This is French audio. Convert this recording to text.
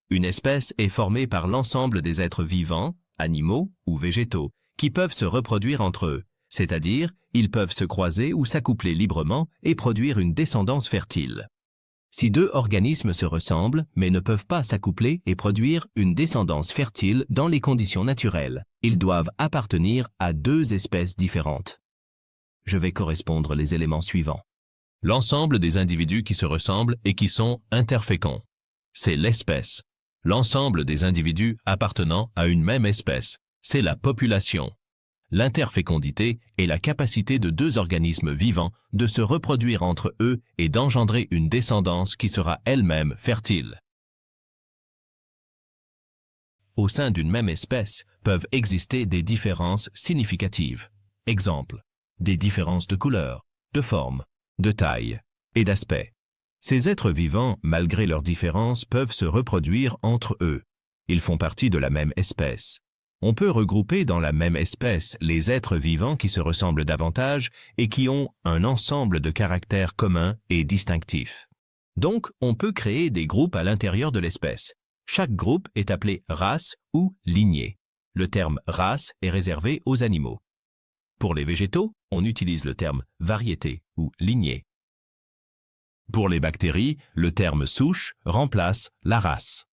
Une espèce est formée par l'ensemble des êtres vivants, animaux ou végétaux, qui peuvent se reproduire entre eux, c'est-à-dire ils peuvent se croiser ou s'accoupler librement et produire une descendance fertile. Si deux organismes se ressemblent mais ne peuvent pas s'accoupler et produire une descendance fertile dans les conditions naturelles, ils doivent appartenir à deux espèces différentes. Je vais correspondre les éléments suivants. L'ensemble des individus qui se ressemblent et qui sont interféconds. C'est l'espèce. L'ensemble des individus appartenant à une même espèce. C'est la population. L'interfécondité est la capacité de deux organismes vivants de se reproduire entre eux et d'engendrer une descendance qui sera elle-même fertile. Au sein d'une même espèce peuvent exister des différences significatives. Exemple, des différences de couleur, de forme, de taille et d'aspect. Ces êtres vivants, malgré leurs différences, peuvent se reproduire entre eux. Ils font partie de la même espèce. On peut regrouper dans la même espèce les êtres vivants qui se ressemblent davantage et qui ont un ensemble de caractères communs et distinctifs. Donc, on peut créer des groupes à l'intérieur de l'espèce. Chaque groupe est appelé race ou lignée. Le terme race est réservé aux animaux. Pour les végétaux, on utilise le terme variété ou lignée. Pour les bactéries, le terme souche remplace la race.